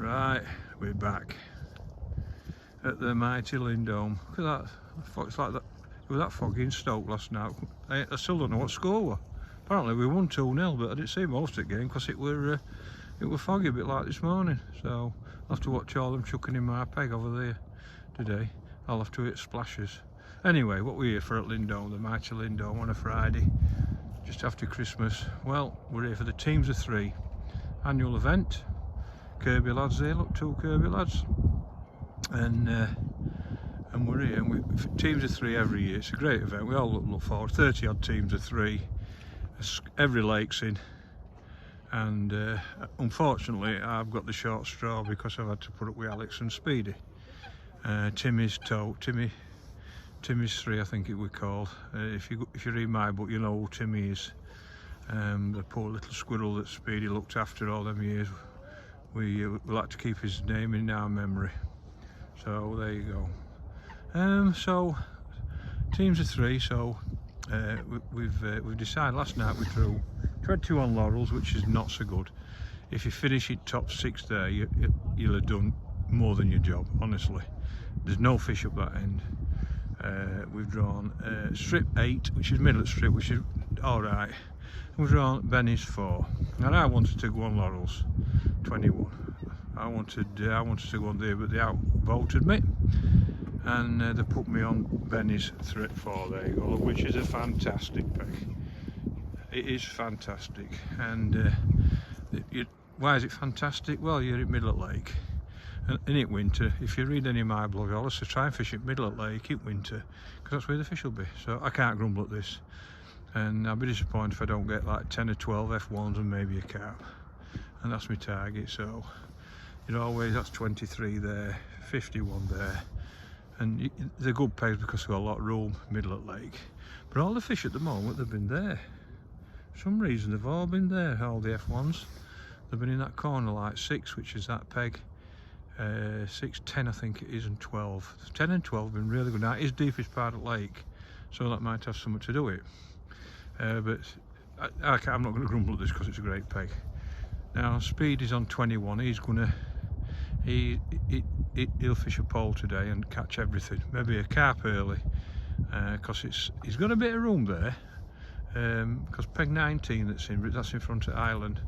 Right, we're back at the mighty Lindholme. Look at that. It's like that. It was that foggy in Stoke last night. I still don't know what score was. Apparently we won 2-0, but I didn't see most of the game because it were foggy, a bit like this morning. So I'll have to watch all them chucking in my peg over there today. I'll have to hit splashes. Anyway, what we're here for at Lindholme, the mighty Lindholme, on a Friday, just after Christmas. Well, we're here for the Teams of 3 annual event. Kirby lads there, look, 2 Kirby lads, and we're here. And Teams of 3 every year. It's a great event. We all look forward. 30 odd Teams of 3. Every lake's in, and unfortunately I've got the short straw because I've had to put up with Alex and Speedy. Timmy's 3, I think it was called. If you read my book, you know who Timmy is. The poor little squirrel that Speedy looked after all them years. We like to keep his name in our memory. So there you go. So Teams of 3. So we've decided last night we threw 21 laurels, which is not so good. If you finish it top 6 there, you'll have done more than your job. Honestly, there's no fish up that end. We've drawn strip 8, which is middle strip, which is all right. We've drawn Benny's 4, and I wanted to go on laurels 21. I wanted to go on there, but they outvoted me, and they put me on Benny's 4. There you go, which is a fantastic peg. It is fantastic, and why is it fantastic? Well, you're at middle of lake, and in it winter. If you read any of my blog, I'll also try and fish at middle of lake in winter, because that's where the fish will be. So I can't grumble at this. And I'll be disappointed if I don't get like 10 or 12 F1s and maybe a carp, and that's my target. So that's 23 there, 51 there, and they're good pegs because they've got a lot of room middle of lake. But all the fish at the moment, they've been there for some reason. They've all been there, all the F1s. They've been in that corner, like 6, which is that peg, 6, 10 I think it is, and 12. 10 and 12 have been really good. Now it is deepest part of the lake, so that might have something to do with it. But I'm not going to grumble at this because it's a great peg. Now Speedy's on 21. He'll fish a pole today and catch everything. Maybe a carp early, because he's got a bit of room there. Because peg 19 that's in front of Island,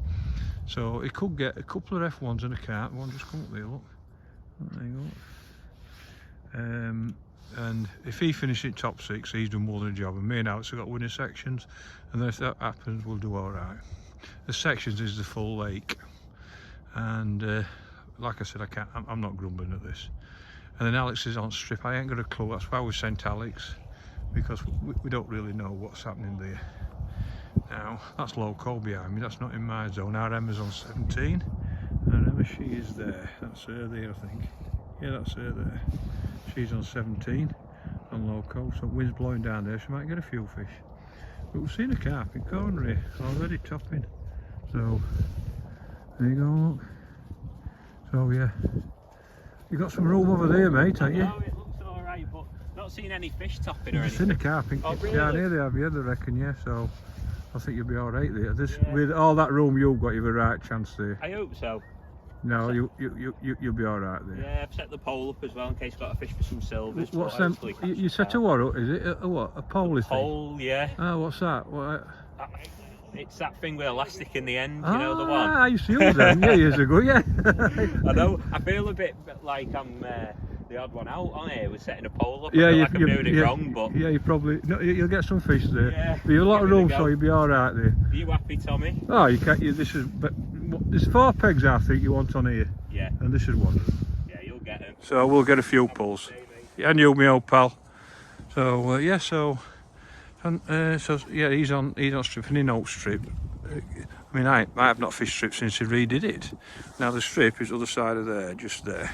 so he could get a couple of F1s and a carp. One just come up there, look. There you go. And if he finishes top 6, he's done more than a job. And me and Alex have got winner sections, and then if that happens, we'll do all right. The sections is the full lake, and like I said, I'm not grumbling at this. And then Alex is on strip. I ain't got a clue. That's why we sent Alex, because we don't really know what's happening there. Now that's low behind me. That's not in my zone. Our Emma's on 17. Our Emma, she is there. That's her there, I think. Yeah, that's her there. She's on 17 on low, so wind's blowing down there. She might get a few fish. But we've seen a carp in corner here already topping. So there you go. Look. So yeah, you got some room over there, mate, ain't you? No, it looks all right, but not seen any fish topping or anything. You've seen a carp in down here, they have, yeah, they reckon, yeah. So I think you'll be all right there. With all that room you've got, you've a right chance there. I hope so. No, you'll be all right there. Yeah, I've set the pole up as well in case I've got a fish for some silvers. What's them? You set a what up? Is it a what? A pole? Pole, yeah. Oh, what's that? What? It's that thing with elastic in the end, you know, the one. I used to use them, yeah, years ago, yeah. I know. I feel a bit like I'm the odd one out on here with setting a pole up. Yeah, I feel like I'm doing it wrong, but yeah, you probably you'll get some fish there. Yeah, but you've a lot of room, so you'll be all right there. Are you happy, Tommy? Oh, you can't. There's 4 pegs I think you want on here. Yeah. And this is one of them. Yeah, you'll get them. So we'll get a few pulls. Yeah, and you, my old pal. So yeah, so yeah, he's on strip and in oak strip. I mean, I have not fished strip since he redid it. Now the strip is other side of there, just there,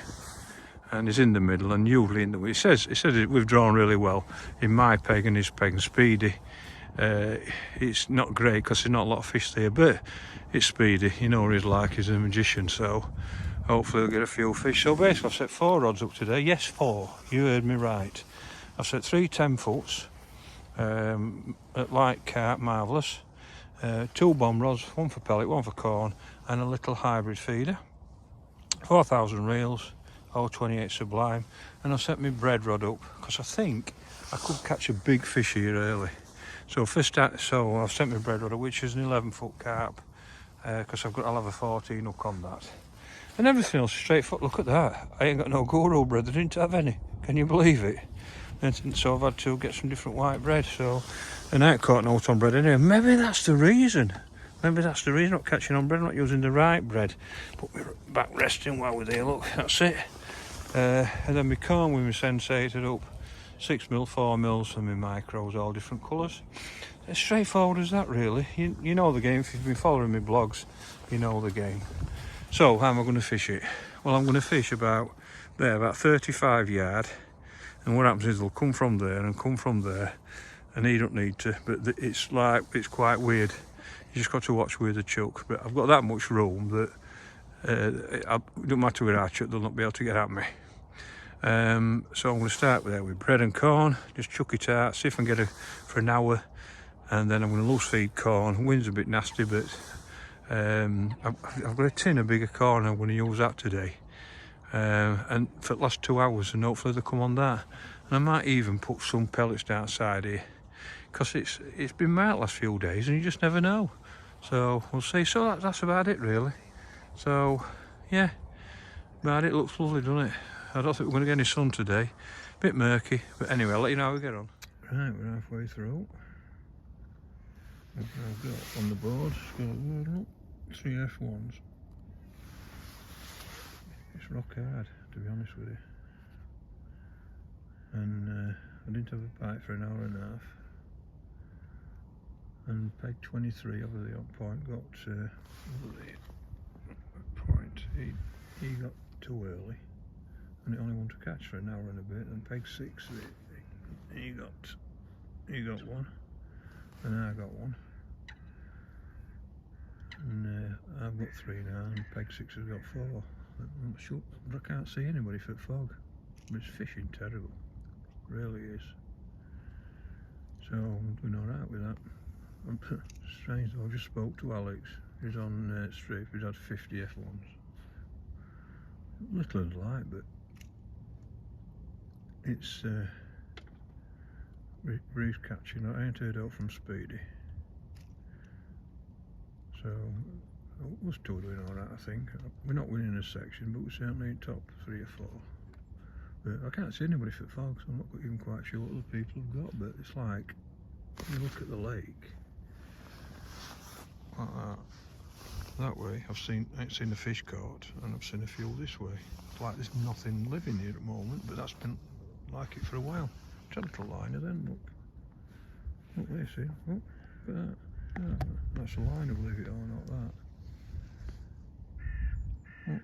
and he's in the middle, and usually in the it says we've drawn really well in my peg and his peg and Speedy. It's not great because there's not a lot of fish there, but it's Speedy. You know what he's like, he's a magician, so hopefully we'll get a few fish. So basically I've set 4 rods up today. Yes, 4, you heard me right. I've set 3 10-foots at light carp, marvellous, 2 bomb rods, 1 for pellet, 1 for corn, and a little hybrid feeder. 4,000 reels, 028 Sublime, and I set my bread rod up because I think I could catch a big fish here early. So I've set my bread rod up, which is an 11-foot carp, because I'll have a 14 hook on that. And everything else is straightforward. Look at that. I ain't got no guru bread. I didn't have any. Can you believe it? And so I've had to get some different white bread. So, and I ain't caught no on bread anyway. Maybe that's the reason. Maybe that's the reason I'm not catching on bread. I'm not using the right bread. Put me back resting while we're there. Look, that's it. And then my corn with my sensated up. 6mm, 4mm, and my micros, all different colours. As straightforward as that, really. You know the game. If you've been following my blogs, you know the game. So, how am I going to fish it? Well, I'm going to fish about 35 yard. And what happens is they'll come from there and come from there. And he don't need to, but it's quite weird. You just got to watch where the chuck. But I've got that much room that it don't matter where I chuck, they'll not be able to get at me. So I'm going to start with bread and corn, just chuck it out, see if I can get it for an hour, and then I'm going to loose feed corn. Wind's a bit nasty, but I've got a tin of bigger corn. I'm going to use that today, and for the last 2 hours, and hopefully they'll come on that. And I might even put some pellets outside here, because it's been mild last few days, and you just never know. So we'll see. So that's about it, really. So yeah, about it. Looks lovely, doesn't it? I don't think we're going to get any sun today. Bit murky, but anyway, I'll let you know how we get on. Right, we're halfway through. I've got on the board, 3 F1s. It's rock hard, to be honest with you. And I didn't have a bite for an hour and a half. And peg 23 over the odd point got over the point. He got too early. And it only wanted to catch for an hour and a bit, and peg 6 he got one, and I got one, and I've got 3 now, and peg 6 has got 4. I'm sure, but I can't see anybody for fog. But it's fishing terrible, it really is. So I'm doing all right with that. Strange though, I just spoke to Alex. He's on strip. He's had 50 F1s. Little and light, but it's breeze catching. I ain't heard out from Speedy, so we're still doing all right. I think we're not winning a section, but we're certainly in top 3 or 4. But I can't see anybody for fog, so I'm not even quite sure what other people have got. But it's like, you look at the lake like that way. I ain't seen the fish caught, and I've seen a few this way. It's like there's nothing living here at the moment, but that's been like it for a while. It's a little liner then, look there, see, look at that. Yeah, that's a liner, believe it or not, that. Look.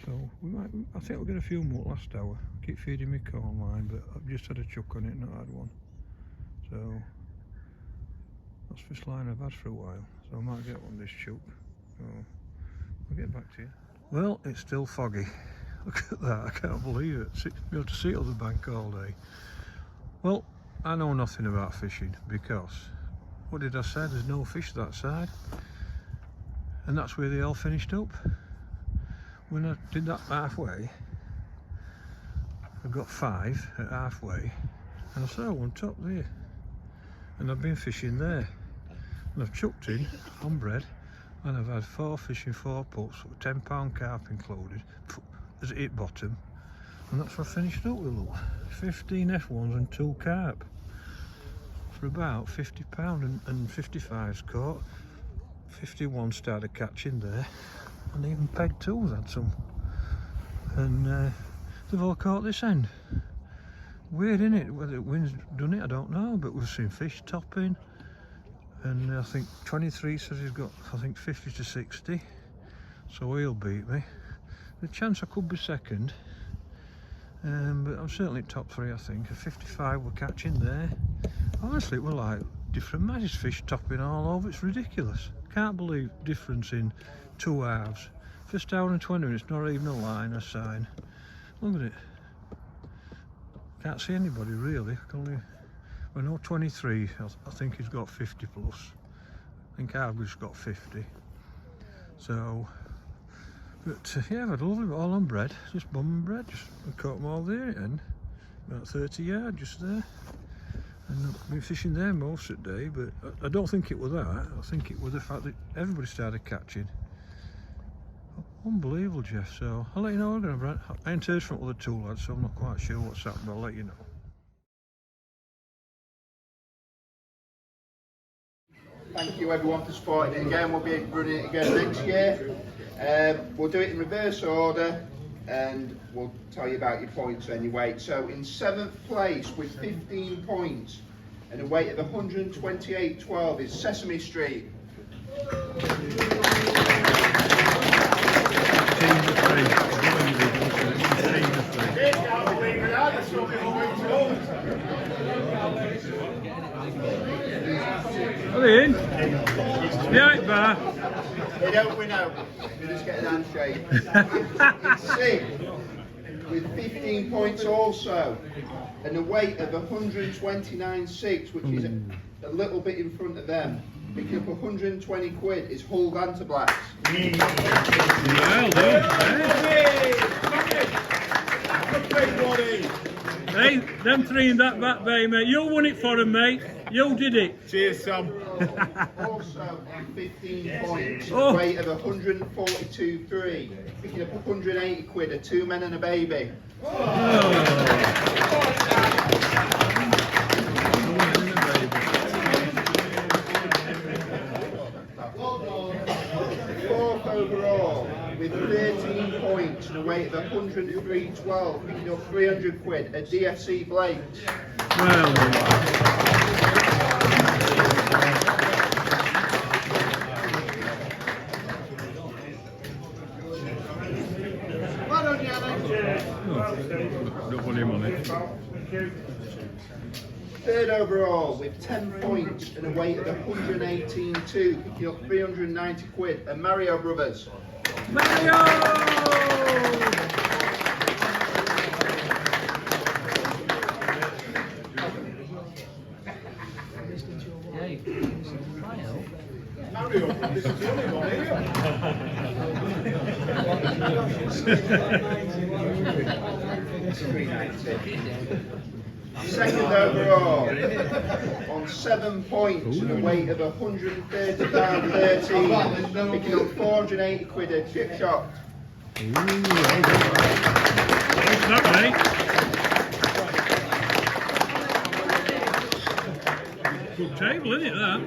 So I think we'll get a few more last hour. Keep feeding me corn line, but I've just had a chuck on it, not had one. So that's the first line I've had for a while, so I might get one this chuck. So I'll get back to you. Well, it's still foggy. Look at that, I can't believe it. Be able to see it on the bank all day. Well, I know nothing about fishing because, what did I say? There's no fish that side. And that's where they all finished up. When I did that halfway, I got 5 at halfway, and I saw one top there. And I've been fishing there. And I've chucked in on bread. And I've had 4 fish in 4 puts, £10 carp included, as it hit bottom, and that's what I finished up with. Look, 15 F1s and 2 carp for about £50, and 55's caught. 51 started catching there, and even peg 2's had some, and they've all caught this end. Weird, isn't it? Whether the wind's done it, I don't know, but we've seen fish topping. And I think 23 says he's got, I think, 50 to 60, so he'll beat me. The chance I could be second, but I'm certainly top 3, I think. A 55 we're catching there. Honestly, we're like different magic fish topping all over. It's ridiculous. Can't believe difference in 2 halves. First hour and 20 minutes, not even a line, a sign. Look at it. Can't see anybody really. I know 23, I think he's got 50 plus. I think I've just got 50. So, but yeah, I've had a lovely bit all on bread, just bum and bread. Just caught them all there at the end, about 30 yards just there. And I've been fishing there most of the day, but I don't think it was that. I think it was the fact that everybody started catching. Unbelievable, Jeff. So I'll let you know. I ain't heard from other two lads, so I'm not quite sure what's happened, but I'll let you know. Thank you everyone for supporting it again. We'll be running it again next year. We'll do it in reverse order and we'll tell you about your points and your weight. So in 7th place with 15 points and a weight of 128.12 is Sesame Street. Are they in? Yeah, bar. They don't win out. They just get an handshake. It's 6th with 15 points also and a weight of 129.6, which is a little bit in front of them. Picking up 120 quid is Hull Vanterblacks. Well done. Hey, them three in that back bay, mate. You won it for them, mate. You did it. Cheers, Sam. Also, 15 points, Oh. weight of 142.3, picking up 180 quid, a 2 men and a baby. Fourth overall, with 13 points and a weight of 103.12, picking up 300 quid, a DFC Blakes. Well done. Don't want him on it. Third overall with 10 points and a weight of 118.2, picking up 390 quid, and Mario Brothers. Mario! This is the only one here. Second overall on 7 points and a weight of 130.13, picking up 480 quid a chip shot. Ooh, well done. What's that, mate? Good table, isn't it, that?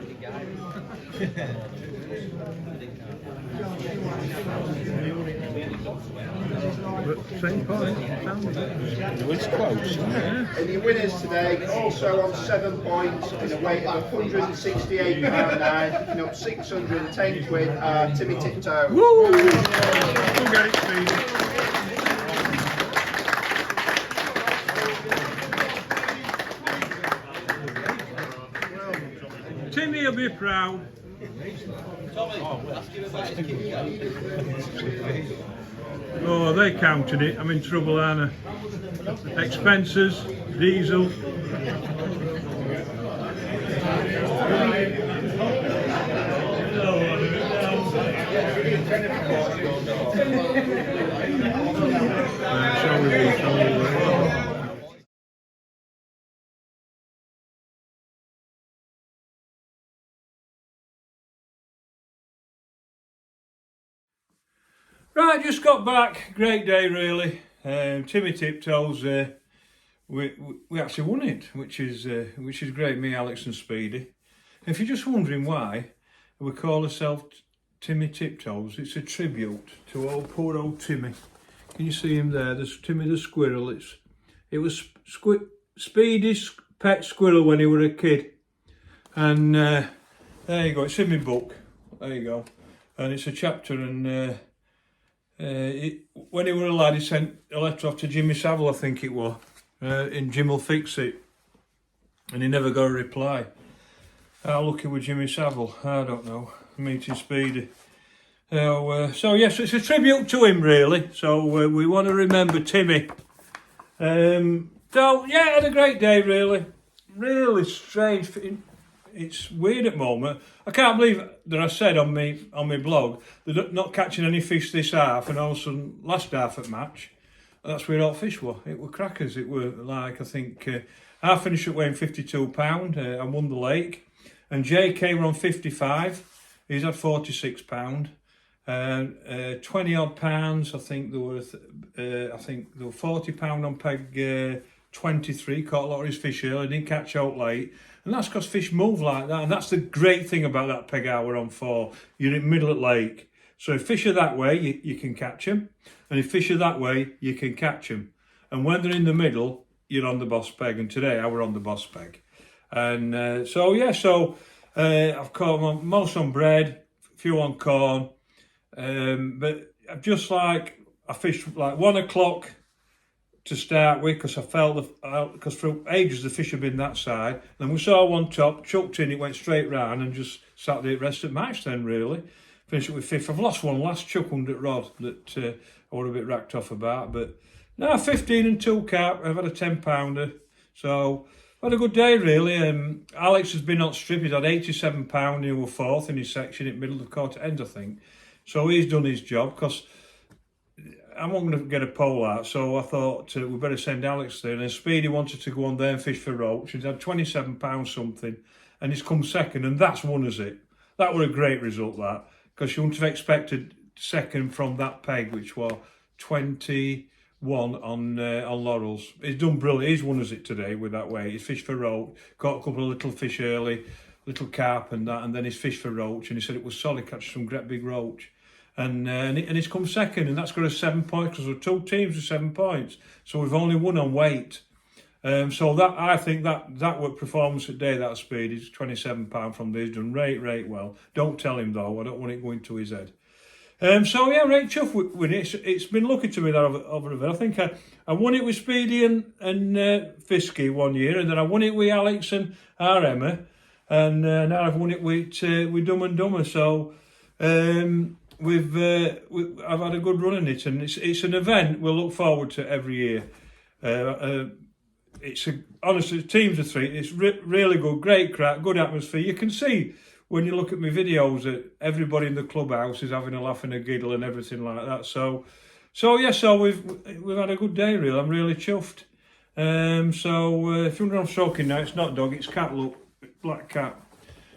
But same point. It's close. Yeah. And your winners today, also on 7 points and a weight of £168.9, picking up 610 quid, are Timmy Tiptoe. Woo! Go get it, Speedy. Timmy will be proud. Oh, they counted it. I'm in trouble, aren't I? Expenses, diesel. Shall we? Right, just got back. Great day, really. Timmy Tiptoes. We actually won it, which is great. Me, Alex, and Speedy. If you're just wondering why we call ourselves Timmy Tiptoes, it's a tribute to poor old Timmy. Can you see him there? There's Timmy the squirrel. It was Speedy's pet squirrel when he was a kid, and there you go. It's in my book. There you go, and it's a chapter and. When he was a lad, he sent a letter off to Jimmy Savile, I think it was, and Jim will fix it, and he never got a reply. How lucky with Jimmy Savile? I don't know. Meeting Speedy. So yes, it's a tribute to him, really. So we want to remember Timmy. So yeah, had a great day, really. Really strange. it's weird at the moment. I can't believe that I said on my blog they're not catching any fish this half, and all of a sudden last half at match, that's where all fish were. It were crackers. It were like, I think I finished up weighing £52. I won the lake, and JK were on 55. He's had £46. 20 odd pounds. I think there were £40 on peg 23. Caught a lot of his fish early. Didn't catch out late, and that's because fish move like that. And that's the great thing about that peg hour on 4. You're in the middle of lake, so if fish are that way, you can catch them, and if fish are that way, you can catch them. And when they're in the middle, you're on the boss peg. And today I were on the boss peg, and I've caught most on bread, a few on corn. But I've just I fished like 1 o'clock to start with, because I felt because for ages the fish had been that side. Then we saw one top, chucked in, it went straight round, and just sat there rest at match. Then really finished it with 5th. I've lost one last chuck under rod that I was a bit racked off about, but no, 15 and 2 carp. I've had a 10-pounder, so I've had a good day really. Alex has been on strip. He's had £87. He was 4th in his section at middle of the quarter end, I think. So he's done his job, because I'm not going to get a pole out, so I thought we better send Alex there. And then Speedy wanted to go on there and fish for roach. He's had £27 something, and he's come second, and that's won us it. That was a great result, that, because you wouldn't have expected second from that peg, which was 21 on Laurels. He's done brilliant. He's won us it today with that way. He's fished for roach, caught a couple of little fish early, little carp and that, and then he's fished for roach, and he said it was solid, catch some great big roach. And he's come second, and that's got us 7 points, because we're 2 teams with 7 points. So we've only won on weight. So that, I think that was performance today, that Speed. He's £27 from there. He's done right well. Don't tell him though, I don't want it going to his head. So yeah, right chuffed with it. It's been lucky to me that over a bit. I think I won it with Speedy and Fisky one year, and then I won it with Alex and our Emma, and now I've won it with Dumb and Dumber. So I've had a good run in it, and it's an event we'll look forward to every year. Honestly, teams of 3. It's really good, great crack, good atmosphere. You can see when you look at my videos that everybody in the clubhouse is having a laugh and a giggle and everything like that. So we've had a good day really. I'm really chuffed. If you wonder I'm stroking now, it's not dog, it's cat. Look, black cat.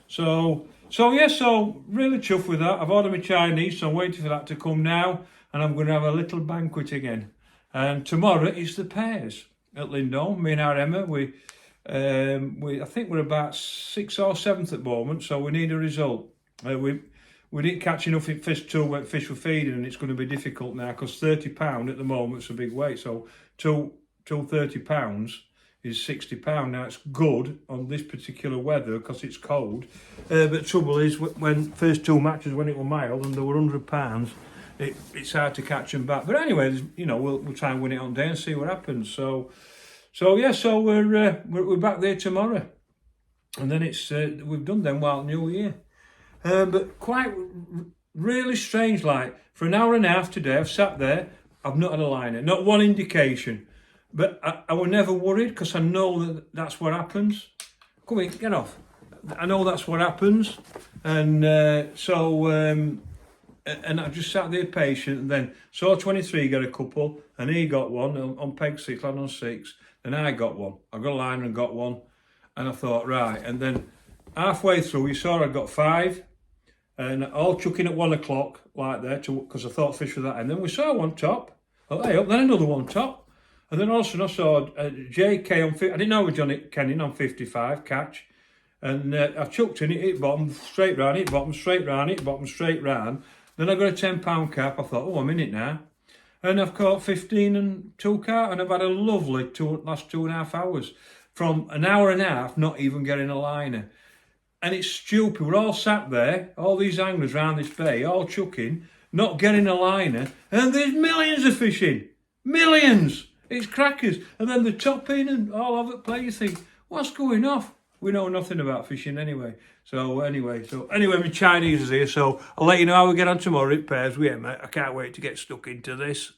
So really chuffed with that. I've ordered my Chinese, so I'm waiting for that to come now, and I'm going to have a little banquet again. And tomorrow is the pairs at Lindholme. Me and our Emma, I think we're about 6th or 7th at the moment, so we need a result. We didn't catch enough in fish 2 when fish were feeding, and it's going to be difficult now, because £30 at the moment is a big weight. So two £30 is £60. Now it's good on this particular weather because it's cold, but trouble is when first 2 matches when it were mild and there were £100, it's hard to catch them back. But anyway, we'll try and win it on day and see what happens. So we're back there tomorrow, and then we've done them while New Year. But quite really strange, like for an hour and a half today I've sat there, I've not had a liner, not one indication, but I was never worried, because I know that's what happens. Come in, get off. I know that's what happens, and and I just sat there patient, and then saw 23 get a couple, and he got one on peg 6, land on 6, and I got one. I got a liner and got one, and I thought, right, and then halfway through you saw I got 5, and all chucking at 1 o'clock like that, because I thought fish were that, and then we saw one top, then another one top, and then also I saw JK on 50, I didn't know it was Johnny Kenyon on 55 catch, and I chucked in, it hit bottom, straight round, hit bottom, straight round, hit bottom, straight round. Then I got a £10 cap. I thought, oh, I'm in it now. And I've caught 15 and 2 carp, and I've had a lovely last 2.5 hours. From an hour and a half, not even getting a liner. And it's stupid. We're all sat there, all these anglers around this bay, all chucking, not getting a liner, and there's millions of fish in. Millions! It's crackers. And then the top in and all over the place. You think, what's going off? We know nothing about fishing anyway. So anyway, my Chinese is here, so I'll let you know how we get on tomorrow. It pairs with Emma. I can't wait to get stuck into this.